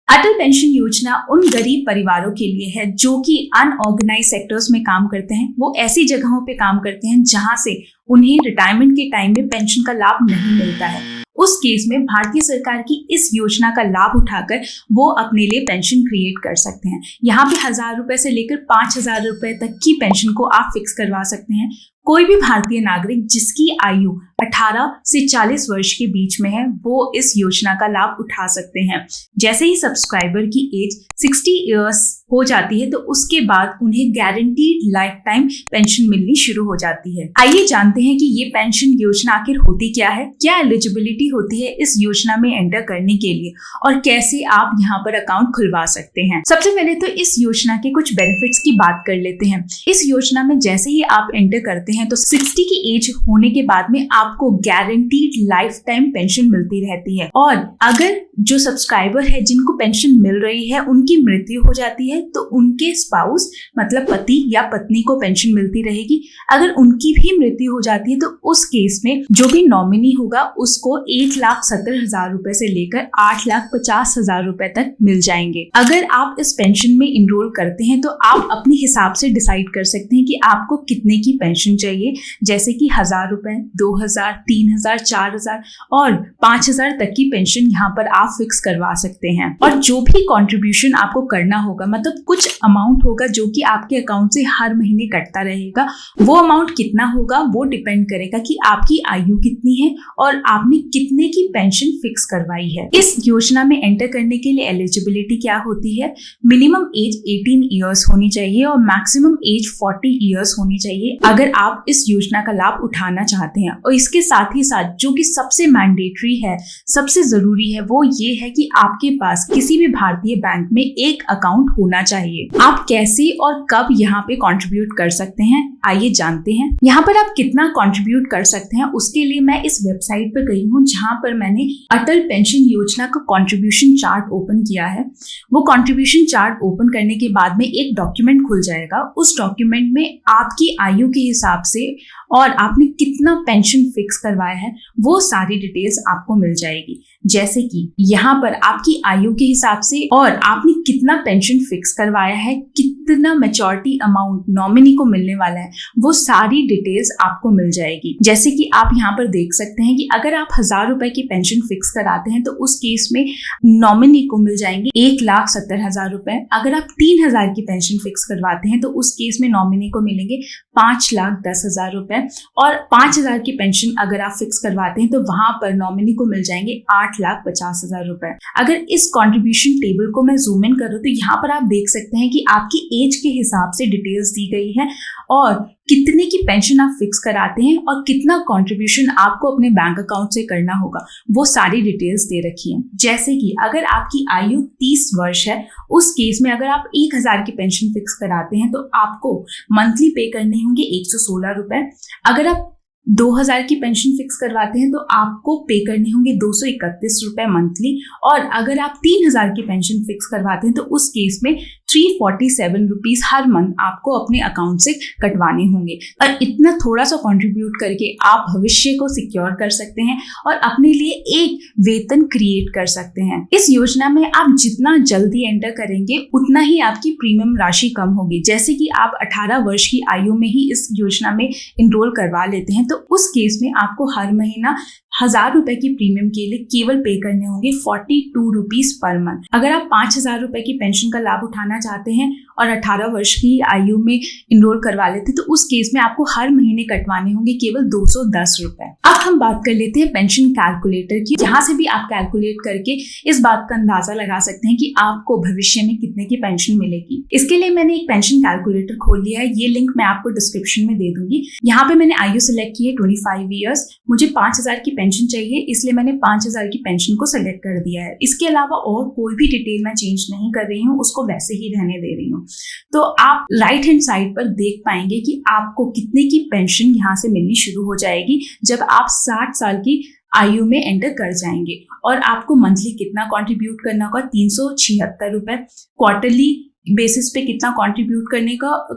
अटल pension योजना उन गरीब परिवारों के लिए है जो कि अनऑर्गेनाइज सेक्टर्स में काम करते हैं। वो ऐसी जगहों पे काम करते हैं जहां से उन्हें रिटायरमेंट के टाइम में पेंशन का लाभ नहीं मिलता है। उस केस में भारतीय सरकार की इस योजना का लाभ उठाकर वो अपने लिए पेंशन क्रिएट कर सकते हैं। यहाँ पे 1,000 रुपए से लेकर 5,000 रुपए तक की पेंशन को आप फिक्स करवा सकते हैं। कोई भी भारतीय नागरिक जिसकी आयु 18 से 40 वर्ष के बीच में है वो इस योजना का लाभ उठा सकते हैं। जैसे ही सब्सक्राइबर की एज 60 इयर्स हो जाती है तो उसके बाद उन्हें गारंटीड लाइफ टाइम पेंशन मिलनी शुरू हो जाती है। आइए जानते हैं कि ये पेंशन योजना आखिर होती क्या है, क्या एलिजिबिलिटी होती है इस योजना में एंटर करने के लिए और कैसे आप यहाँ पर अकाउंट खुलवा सकते हैं। सबसे पहले तो इस योजना के कुछ बेनिफिट्स की बात कर लेते हैं। इस योजना में जैसे ही आप एंटर करते हैं तो 60 की एज होने के बाद में आपको गारंटीड लाइफ टाइम पेंशन मिलती रहती है। और अगर जो सब्सक्राइबर है जिनको पेंशन मिल रही है उनकी मृत्यु हो जाती है तो उनके स्पाउस मतलब पति या पत्नी को पेंशन मिलती रहेगी। अगर उनकी भी मृत्यु हो जाती है तो उस केस में जो भी नॉमिनी होगा उसको 1,70,000 रुपए से लेकर 8,50,000 रुपए तक मिल जाएंगे। अगर आप इस पेंशन में इनरोल करते हैं तो आप अपने हिसाब से डिसाइड कर सकते हैं कि आपको कितने की पेंशन चाहिए, जैसे कि 1,000 रुपए, 2,000, 3,000, 4,000 और 5,000 तक की पेंशन यहाँ पर आप फिक्स करवा सकते हैं। और जो भी कंट्रीब्यूशन आपको करना होगा, मतलब कुछ अमाउंट होगा जो कि आपके अकाउंट से हर महीने कटता रहेगा। वो अमाउंट कितना होगा वो डिपेंड करेगा कि आपकी आयु कितनी है और आपने कितने की पेंशन फिक्स करवाई है। इस योजना में एंटर करने के लिए एलिजिबिलिटी क्या होती है? मिनिमम एज 18 इयर्स होनी चाहिए और मैक्सिमम एज 40 इयर्स होनी चाहिए अगर आप इस योजना का लाभ उठाना चाहते हैं। और इसके साथ ही साथ जो कि सबसे मैंडेटरी है, सबसे जरूरी है, वो ये है कि आपके पास किसी भी भारतीय बैंक में एक अकाउंट होना चाहिए। आप कैसे और कब यहाँ पे कंट्रीब्यूट कर सकते हैं आइए जानते हैं। यहाँ पर आप कितना कंट्रीब्यूट कर सकते हैं उसके लिए मैं इस वेबसाइट पर गई हूँ जहाँ पर मैंने अटल पेंशन योजना का कंट्रीब्यूशन चार्ट ओपन किया है। वो कंट्रीब्यूशन चार्ट ओपन करने के बाद में एक डॉक्यूमेंट खुल जाएगा। उस डॉक्यूमेंट में आपकी आयु के हिसाब से और आपने कितना पेंशन फिक्स करवाया है वो सारी डिटेल्स आपको मिल जाएगी। जैसे कि यहाँ पर आपकी आयु के हिसाब से और आपने कितना पेंशन फिक्स करवाया है, कितना मैच्योरिटी अमाउंट नॉमिनी को मिलने वाला है, वो सारी डिटेल्स आपको मिल जाएगी। जैसे कि आप यहाँ पर देख सकते हैं कि अगर आप 1,000 रुपए की पेंशन फिक्स कराते हैं तो उस केस में नॉमिनी को मिल जाएंगे 1,70,000 रुपए। अगर आप 3,000 की पेंशन फिक्स करवाते हैं तो उस केस में नॉमिनी को मिलेंगे 5,10,000 रुपए। और 5,000 की पेंशन अगर आप फिक्स करवाते हैं तो वहां पर नॉमिनी को मिल जाएंगे 8,50,000 रुपए। अगर इस कंट्रीब्यूशन टेबल को मैं जूम इन करूं तो यहाँ पर आप देख सकते हैं कि आपकी एज के हिसाब से डिटेल्स दी गई है और कितने की पेंशन आप फिक्स कराते हैं और कितना कंट्रीब्यूशन आपको अपने बैंक अकाउंट से करना होगा वो सारी डिटेल्स दे रखी हैं। जैसे कि अगर आपकी आयु 30 वर्ष है, उस केस में अगर आप 1,000 की पेंशन फिक्स कराते हैं तो आपको मंथली पे करने होंगे 116 रुपए। अगर आप 2,000 की पेंशन फिक्स करवाते हैं तो आपको पे करने होंगे 231 रुपए मंथली। और अगर आप 3,000 की पेंशन फिक्स करवाते हैं तो उस केस में 347 रुपीज हर मंथ आपको अपने अकाउंट से कटवाने होंगे। और इतना थोड़ा सा कंट्रीब्यूट करके आप भविष्य को सिक्योर कर सकते हैं और अपने लिए एक वेतन क्रिएट कर सकते हैं। इस योजना में आप जितना जल्दी एंटर करेंगे उतना ही आपकी प्रीमियम राशि कम होगी। जैसे कि आप 18 वर्ष की आयु में ही इस योजना में इनरोल करवा लेते हैं तो उस केस में आपको हर महीना 1,000 रुपए की प्रीमियम के लिए केवल पे करने होंगे 42 रुपीज पर मंथ। अगर आप 5,000 रुपए की पेंशन का लाभ उठाना चाहते हैं और 18 वर्ष की आयु में इनरोल करवा लेते हैं तो उस केस में आपको हर महीने कटवाने होंगे केवल 210 रुपए। अब हम बात कर लेते हैं पेंशन कैलकुलेटर की, जहां से भी आप कैलकुलेट करके इस बात का अंदाजा लगा सकते हैं कि आपको भविष्य में कितने की पेंशन मिलेगी। इसके लिए मैंने एक पेंशन कैलकुलेटर खोल लिया है, ये लिंक मैं आपको डिस्क्रिप्शन में दे दूंगी। यहाँ पे मैंने आयु सिलेक्ट की है 25 ईयर्स। मुझे 5,000 की पेंशन चाहिए इसलिए मैंने 5,000 की पेंशन को सिलेक्ट कर दिया है। इसके अलावा और कोई भी डिटेल मैं चेंज नहीं कर रही हूँ, उसको वैसे ही रहने दे रही हूँ। तो आप राइट हैंड साइड पर देख पाएंगे कि आपको कितने की पेंशन यहाँ से मिलनी शुरू हो जाएगी जब आप 60 साल की आयु में एंटर कर जाएंगे। और आपको मंथली कितना कंट्रीब्यूट करना होगा, 376 रुपए, क्वार्टरली बेसिस पे कितना कंट्रीब्यूट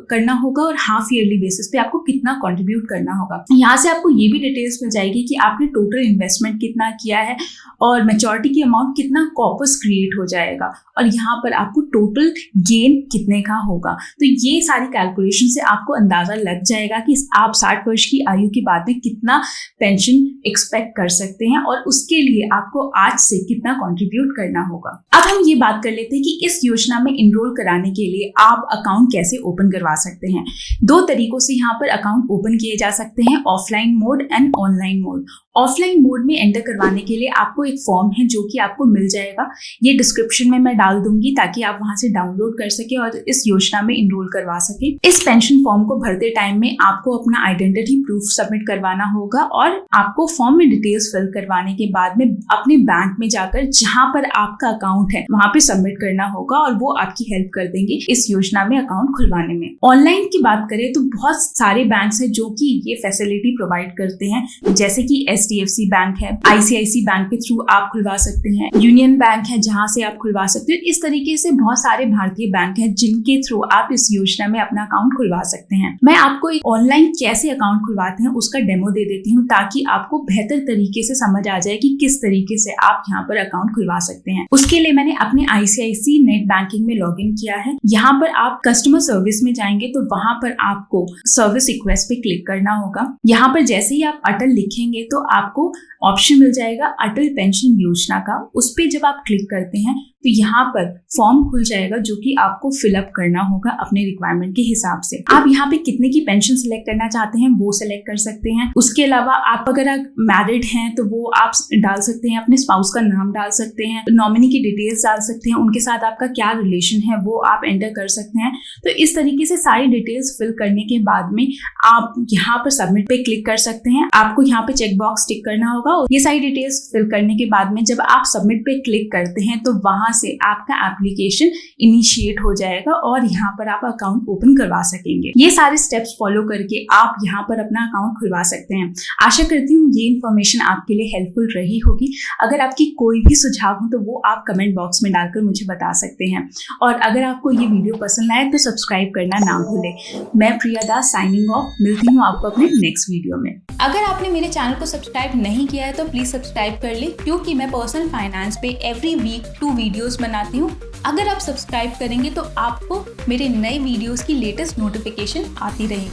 करना होगा और हाफ ईयरली बेसिस पे आपको कितना कंट्रीब्यूट करना होगा। यहाँ से आपको ये भी डिटेल्स मिल जाएगी कि आपने टोटल इन्वेस्टमेंट कितना किया है और मैच्योरिटी की अमाउंट कितना कॉर्पस क्रिएट हो जाएगा और यहाँ पर आपको टोटल गेन कितने का होगा। तो ये सारी कैलकुलेशन से आपको अंदाजा लग जाएगा कि आप 60 वर्ष की आयु के बाद में कितना पेंशन एक्सपेक्ट कर सकते हैं और उसके लिए आपको आज से कितना कंट्रीब्यूट करना होगा। अब हम ये बात कर लेते हैं कि इस योजना में इनरोल कराने के लिए आप अकाउंट कैसे ओपन करवा सकते हैं। 2 तरीकों से यहाँ पर अकाउंट ओपन किए जा सकते हैं, offline mode and online mode. Offline mode में एंटर करवाने के लिए आपको एक फॉर्म है जो कि आपको मिल जाएगा, ये डिस्क्रिप्शन में मैं डाल दूंगी ताकि आप वहां से डाउनलोड कर सके और इस योजना में इनरोल करवा सके। इस पेंशन फॉर्म को भरते टाइम में आपको अपना आइडेंटिटी प्रूफ सबमिट करवाना होगा और आपको फॉर्म में डिटेल्स फिल करवाने के बाद में अपने बैंक में जाकर जहां पर आपका अकाउंट है वहां पे सबमिट करना होगा और वो आपकी हेल्प कर देंगे इस योजना में अकाउंट खुलवाने में। ऑनलाइन की बात करें तो बहुत सारे बैंक्स हैं जो कि ये फैसिलिटी प्रोवाइड करते हैं, जैसे कि HDFC बैंक है, ICICI बैंक के थ्रू आप खुलवा सकते हैं, यूनियन बैंक है जहां से आप खुलवा सकते हैं। इस तरीके से बहुत सारे भारतीय बैंक हैं जिनके थ्रू आप इस योजना में अपना अकाउंट खुलवा सकते हैं। मैं आपको एक ऑनलाइन कैसे अकाउंट खुलवाते हैं उसका डेमो दे देती हूँ ताकि आपको बेहतर तरीके से समझ आ जाए कि किस तरीके से आप यहाँ पर अकाउंट खुलवा सकते हैं। उसके लिए मैंने अपने ICICI नेट बैंकिंग में लॉग इन किया है। यहाँ पर आप कस्टमर सर्विस में जाएंगे तो वहां पर आपको सर्विस रिक्वेस्ट पे क्लिक करना होगा। यहाँ पर जैसे ही आप अटल लिखेंगे तो आपको ऑप्शन मिल जाएगा अटल पेंशन योजना का। उस पे जब आप क्लिक करते हैं तो यहाँ पर फॉर्म खुल जाएगा जो कि आपको फिलअप करना होगा अपने रिक्वायरमेंट के हिसाब से। आप यहाँ पे कितने की पेंशन सिलेक्ट करना चाहते हैं वो सिलेक्ट कर सकते हैं। उसके अलावा आप अगर मैरिड हैं तो वो आप डाल सकते हैं, अपने स्पाउस का नाम डाल सकते हैं, नॉमिनी की डिटेल्स डाल सकते हैं, उनके साथ आपका क्या रिलेशन है वो आप एंटर कर सकते हैं। तो इस तरीके से सारी डिटेल्स फिल करने के बाद में आप यहाँ पर सबमिट पे क्लिक कर सकते हैं। आपको यहाँ पे चेक बॉक्स टिक करना होगा। ये सारी डिटेल्स फिल करने के बाद में जब आप सबमिट पे क्लिक करते हैं तो वहां से आपका एप्लीकेशन इनिशिएट हो जाएगा और यहाँ पर आप अकाउंट ओपन करवा सकेंगे। ये सारे स्टेप्स फॉलो करके आप यहाँ पर अपना अकाउंट खुलवा सकते हैं। आशा करती हूँ ये इन्फॉर्मेशन आपके लिए हेल्पफुल रही होगी। अगर आपकी कोई भी सुझाव हो तो वो आप कमेंट बॉक्स में डालकर मुझे बता सकते हैं और अगर आपको ये वीडियो पसंद आए तो सब्सक्राइब करना ना भूलें। मैं प्रिया दास साइनिंग ऑफ, मिलती हूँ आपको अपने नेक्स्ट वीडियो में। अगर आपने मेरे चैनल को सब्सक्राइब नहीं किया है तो प्लीज सब्सक्राइब कर ले, क्योंकि मैं पर्सनल फाइनेंस पे एवरी वीक 2 वीडियोस बनाती हूँ। अगर आप सब्सक्राइब करेंगे तो आपको मेरे नए वीडियोस की लेटेस्ट नोटिफिकेशन आती रहेगी।